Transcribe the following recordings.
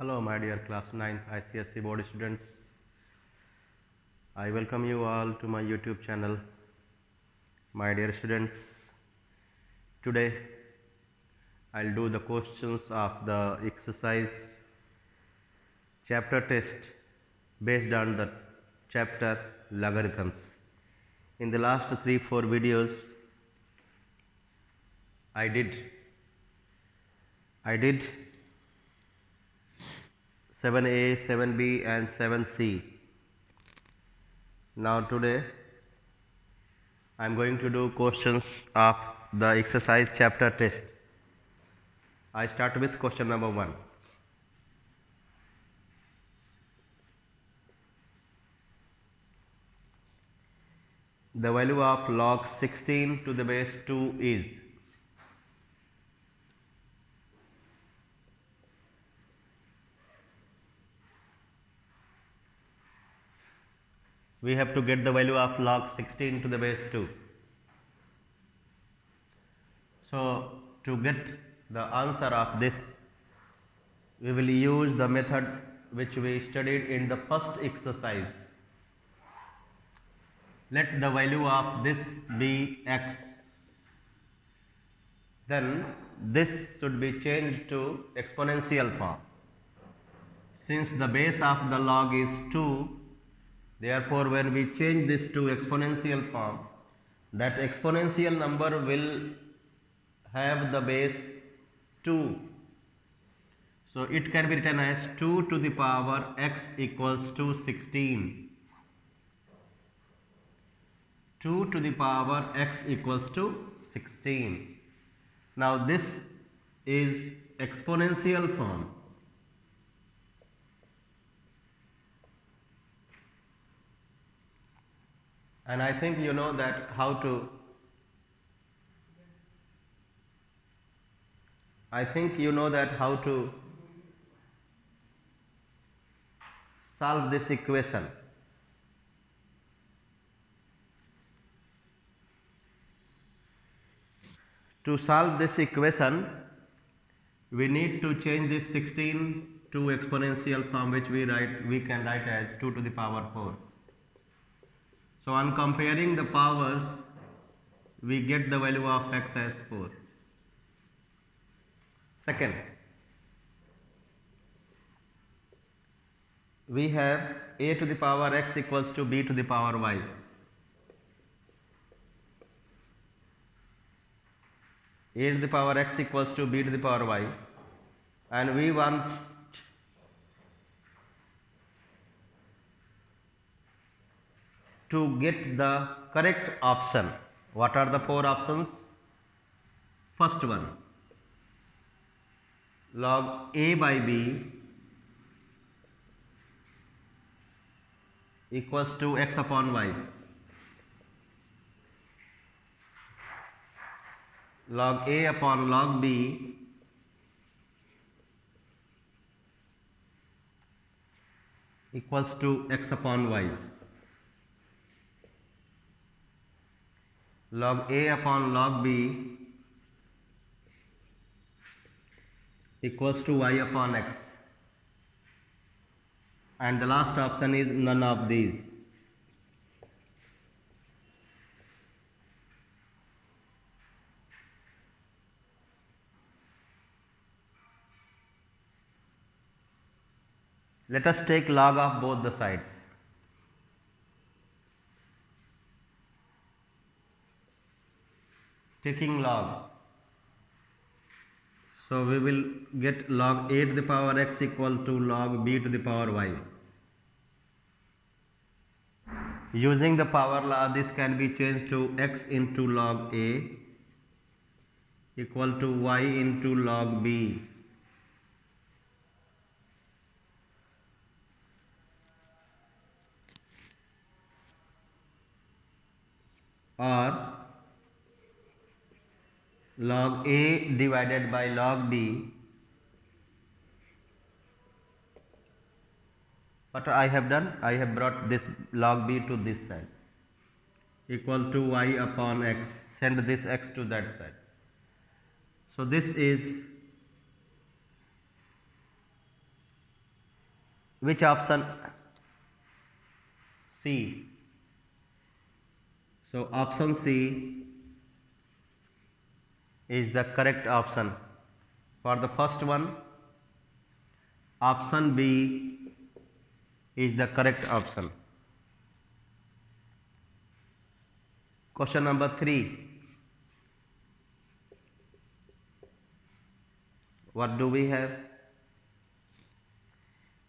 Hello my dear class 9th ICSE board students. I welcome you all to my YouTube channel. My dear students, today I'll do the questions of the exercise chapter test based on the chapter logarithms. In the last 3-4 videos I did 7a, 7b and 7c. Now today I am going to do questions of the exercise chapter test. I start with question number 1. The value of log 16 to the base 2 is. We have to get the value of log 16 to the base 2. So to get the answer of this, we will use the method which we studied in the first exercise. Let the value of this be x. Then this should be changed to exponential form. Since the base of the log is 2, therefore when we change this to exponential form, that exponential number will have the base 2. So it can be written as 2 to the power x equals to 16. 2 to the power x equals to 16. Now this is exponential form. And I think you know that how to solve this equation. To solve this equation, we need to change this 16 to exponential form, which we can write as 2 to the power 4. So on comparing the powers, we get the value of x as 4. Second, we have a to the power x equals to b to the power y. A to the power x equals to b to the power y, and we want to get the correct option. What are the 4 options? First one, log a by b equals to x upon y. Log a upon log b equals to x upon y. Log a upon log b equals to y upon x. And the last option is none of these. Let us take log of both the sides. Taking log, so we will get log a to the power x equal to log b to the power y. Using the power law, this can be changed to x into log a equal to y into log b. Or log a divided by log b. What I have done, I have brought this log b to this side equal to y upon x. Send this x to that side. So this is Which option? C. So option C is the correct option. For the first one, option B is the correct option. Question number 3. What do we have?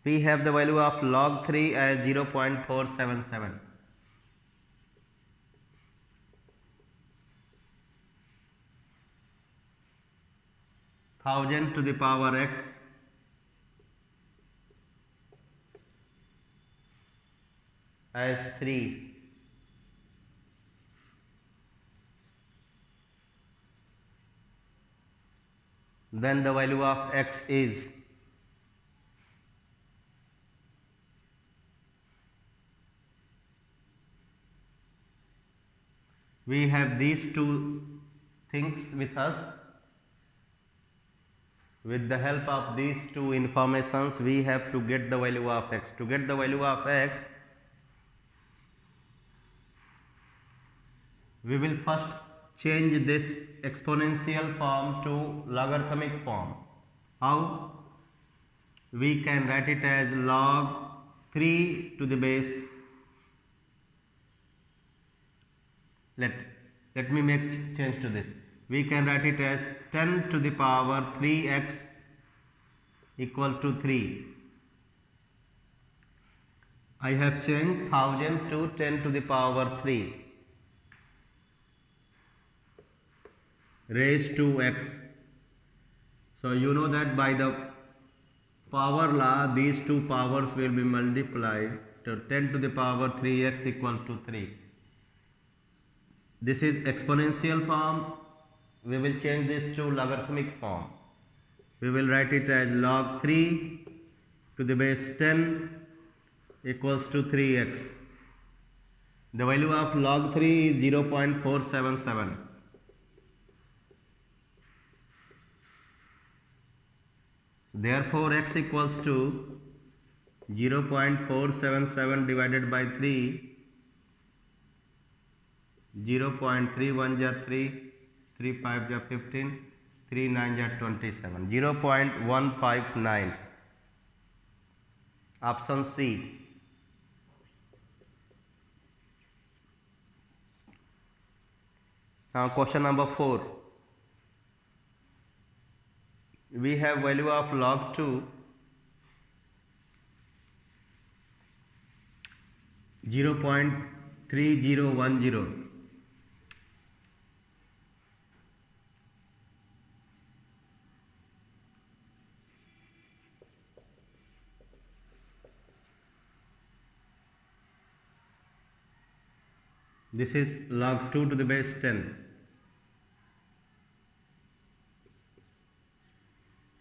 We have the value of log 3 as 0.477. Thousand to the power x as 3. Then the value of x is we have these two things with us. With the help of these two informations, we have to get the value of x. To get the value of x, we will first change this exponential form to logarithmic form. How? We can write it as log 3 to the base. Let me make change to this. We can write it as 10 to the power 3x equal to 3. I have changed 1000 to 10 to the power 3 raised to x. So you know that by the power law, these two powers will be multiplied to 10 to the power 3x equal to 3. This is exponential form. We will change this to logarithmic form. We will write it as log 3 to the base 10 equals to 3x. The value of log 3 is 0.477. Therefore, x equals to 0.477 divided by 3. 0.31 ja 3, 3 5 ja 15, 3 9 ja 27. 0.159. Option C. Now question number 4. We have value of log 2 0.3010. This is log 2 to the base 10.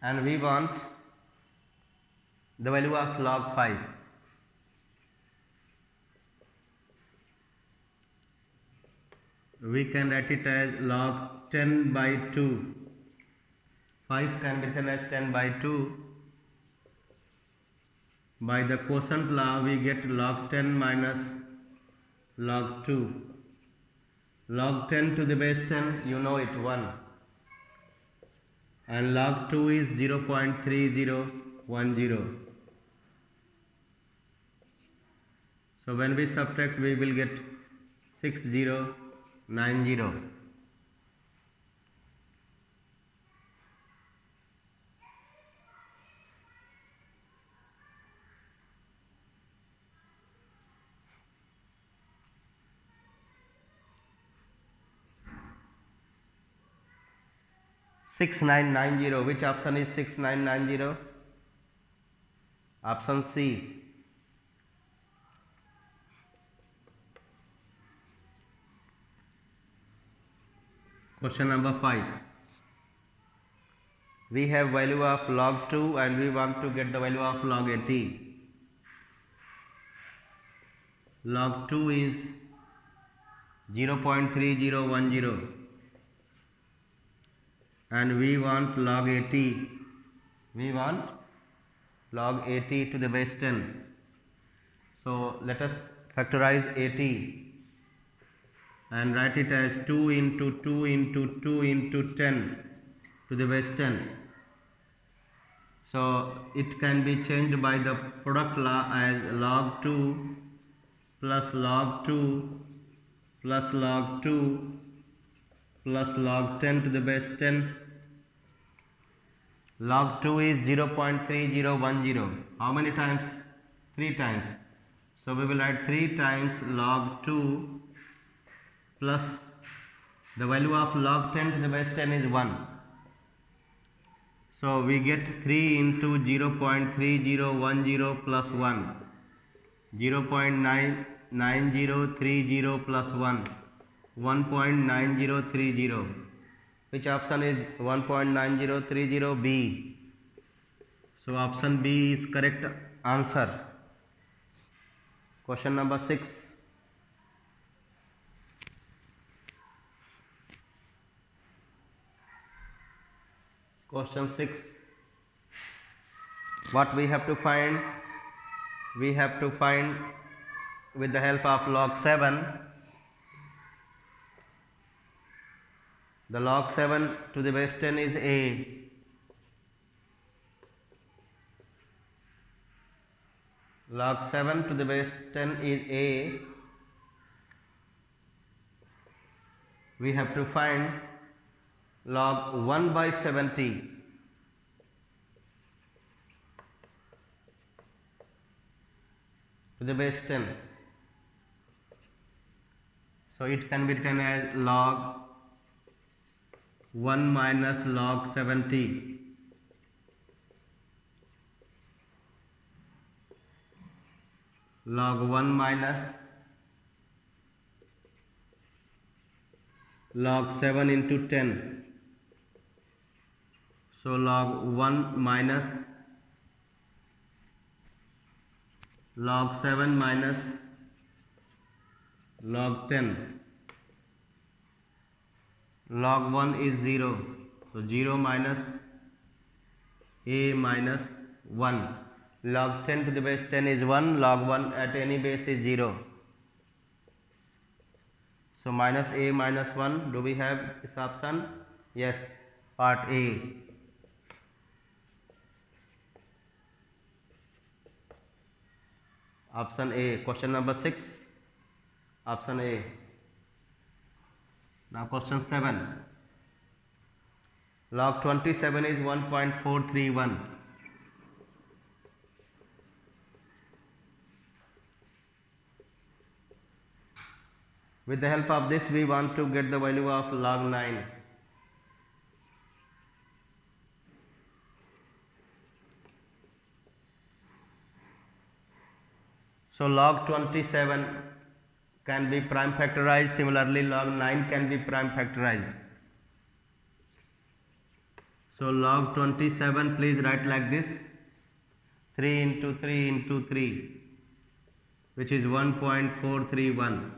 And we want the value of log 5. We can write it as log 10 by 2. 5 can be written as 10 by 2. By the quotient law, we get log 10 minus log 2. Log 10 to the base 10, you know it, 1. And log 2 is 0.3010. So when we subtract, we will get 6090. Which option is 6990? Option C. Question number 5. We have value of log 2 and we want to get the value of log 80. Log 2 is 0.3010 and we want log 80. We want log 80 to the base 10. So let us factorize 80 and write it as 2 into 2 into 2 into 10 to the base 10. So it can be changed by the product law as log 2 plus log 2 plus log 2 plus log 10 to the base 10. Log 2 is 0.3010. How many times? 3 times. So we will add 3 times log 2 plus the value of log 10 to the base 10 is 1. So we get 3 into 0.3010 plus 1. 0.99030 plus 1. 1.9030. Which option is 1.9030? B. So option B is correct answer. Question number 6. Question 6. What we have to find? We have to find with the help of log 7. The log 7 to the base 10 is A. Log 7 to the base 10 is A. We have to find log 1 by 70 to the base 10. So it can be written as log 1 minus log 70. Log 1 minus log 7 into 10. So log 1 minus log 7 minus log 10. Log 1 is 0. So 0 minus A minus 1. Log 10 to the base 10 is 1. Log 1 at any base is 0. So minus A minus 1. Do we have this option? Yes. Part A. Option A. Question number 6. Option A. Now question 7. Log 27 is 1.431. With the help of this we want to get the value of log 9. So log 27 can be prime factorized. Similarly log 9 can be prime factorized. So log 27, please write like this: 3 into 3 into 3, which is 1.431.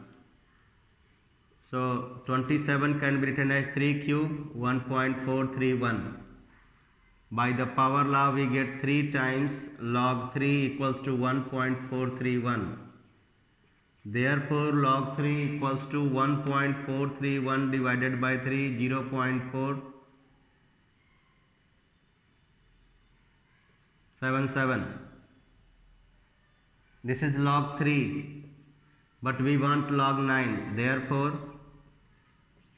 So 27 can be written as 3 cube 1.431. By the power law we get 3 times log 3 equals to 1.431. Therefore log 3 equals to 1.431 divided by 3, 0.477. This is log 3, but we want log 9. Therefore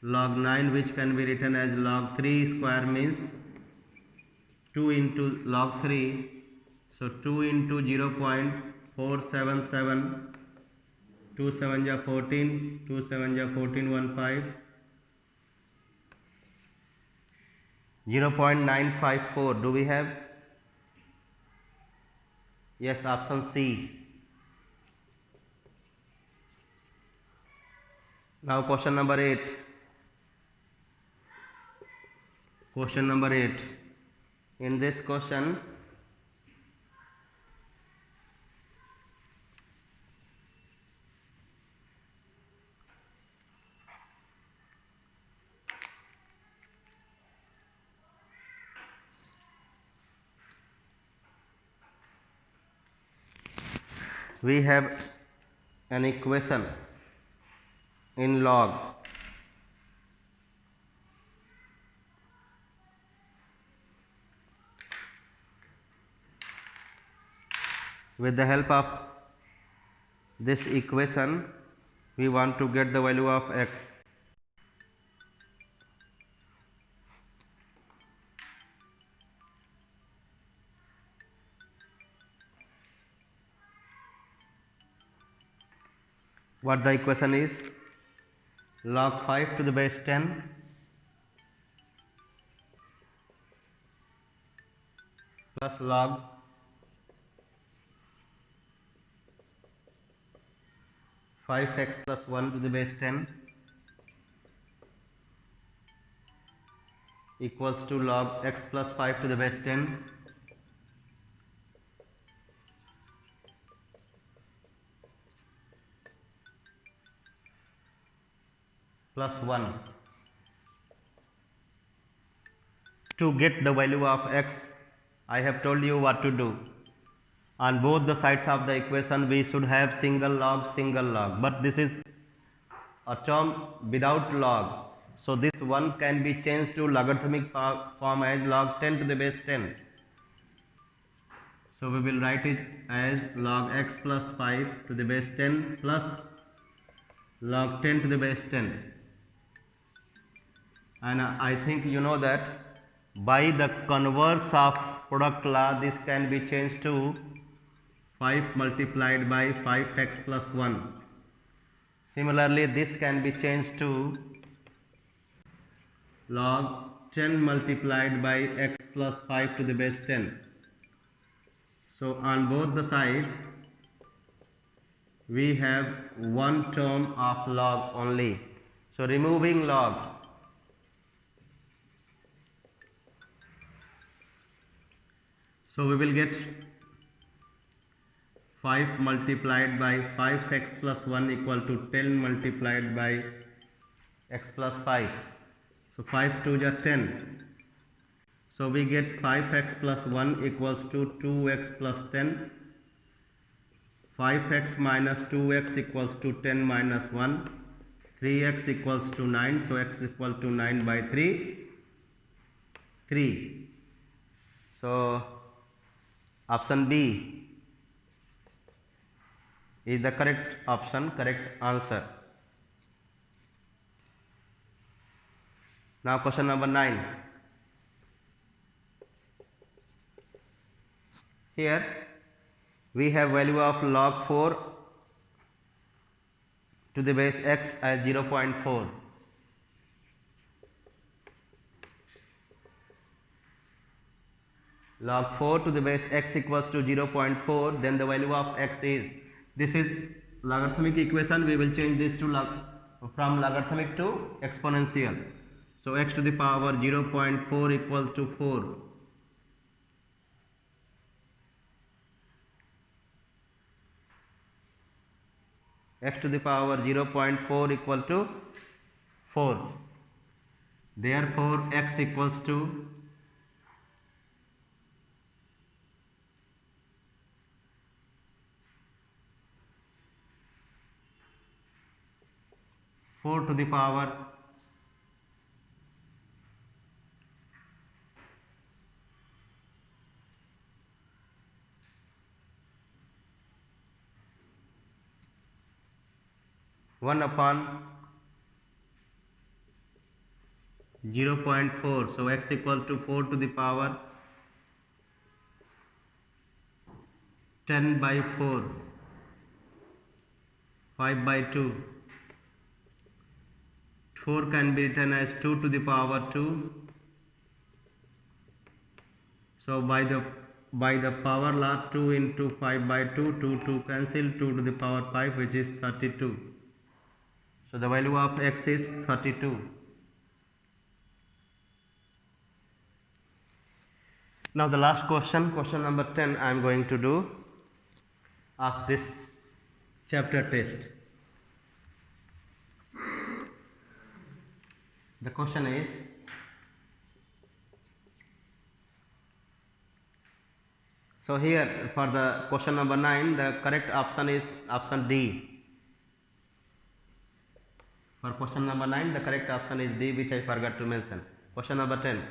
log 9, which can be written as log 3 square, means 2 into log 3. So 2 into 0.477. 2 7 ja 14, 2 7 ja 14, 1 5, 0.954. Do we have? Yes, option C. Now question number 8. Question number 8. In this question, we have an equation in log with the help of this equation we want to get the value of x. What the equation is? Log 5 to the base 10 plus log 5x plus 1 to the base 10 equals to log x plus 5 to the base 10 plus 1. To get the value of x, I have told you what to do. On both the sides of the equation we should have single log, but this is a term without log, so this one can be changed to logarithmic form as log 10 to the base 10. So we will write it as log x plus 5 to the base 10 plus log 10 to the base 10. And I think you know that by the converse of product law this can be changed to 5 multiplied by 5x plus 1. Similarly, this can be changed to log 10 multiplied by x plus 5 to the base 10. So on both the sides we have one term of log only. So removing log, so we will get 5 multiplied by 5x plus 1 equal to 10 multiplied by x plus 5. So 5 2 is 10. So we get 5x plus 1 equals to 2x plus 10. 5x minus 2x equals to 10 minus 1. 3x equals to 9. So x equal to 9 by 3. 3. So option B is the correct option, correct answer. Now question number 9. Here we have value of log 4 to the base x as 0.4. Log 4 to the base x equals to 0.4, then the value of x is, this is logarithmic equation, we will change this to from logarithmic to exponential. So x to the power 0.4 equals to 4. X to the power 0.4 equal to 4. Therefore x equals to 4 to the power 1 upon 0.4. So x equal to 4 to the power 10 by 4, 5 by 2. 4 can be written as 2 to the power 2. So by the power law, 2 into 5 by 2, 2 cancel, 2 to the power 5, which is 32. So the value of x is 32. Now the last question, question number 10, I am going to do of this chapter test. The question is, So here for the question number 9, the correct option is option D. For question number 9, the correct option is D, which I forgot to mention. Question number 10.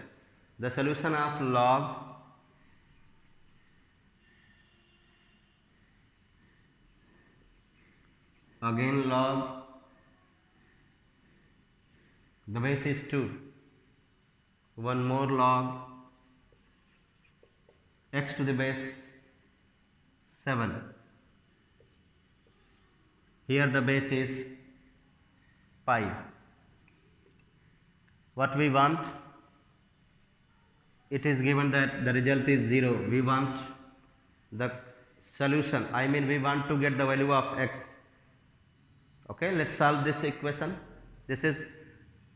The solution of log again log, the base is 2. One more log x to the base 7. Here the base is pi. What we want? It is given that the result is 0. We want the solution. I mean, we want to get the value of x. Okay, let's solve this equation. This is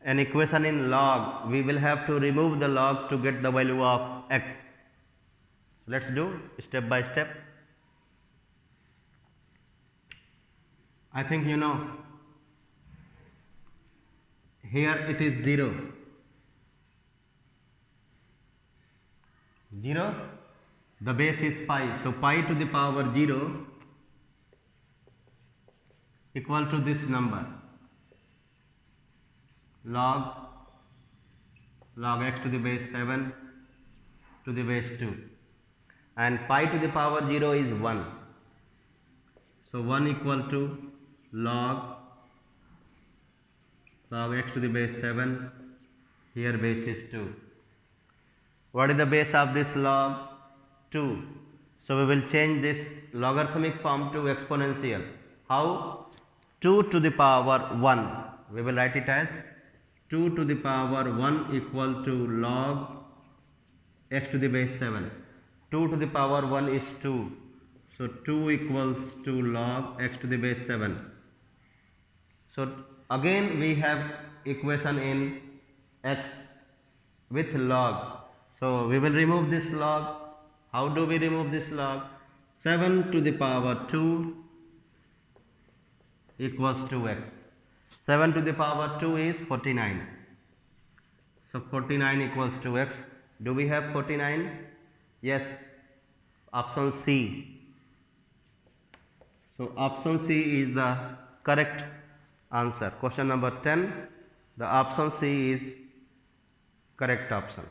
an equation in log. We will have to remove the log to get the value of x. Let's do step by step. I think you know. Here it is 0. 0, the base is pi. So pi to the power 0 equal to this number, log x to the base 7 to the base 2, and pi to the power 0 is 1. So 1 equal to log x to the base 7, here base is 2. What is the base of this log? 2. So we will change this logarithmic form to exponential. How? 2 to the power 1. We will write it as 2 to the power 1 equal to log x to the base 7. 2 to the power 1 is 2. So 2 equals to log x to the base 7. So again we have equation in x with log. So we will remove this log. How do we remove this log? 7 to the power 2 equals to x. 7 to the power 2 is 49. So 49 equals to x. Do we have 49? Yes. Option C. So option C is the correct answer. Question number 10. The option C is correct option.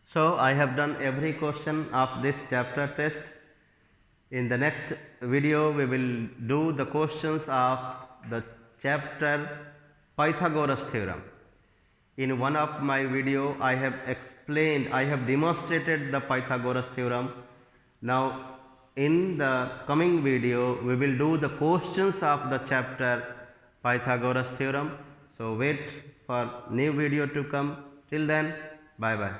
So I have done every question of this chapter test. In the next video we will do the questions of the chapter Pythagoras theorem. In one of my video I have demonstrated the Pythagoras theorem. Now in the coming video we will do the questions of the chapter Pythagoras theorem. So wait for new video to come. Till then, bye bye.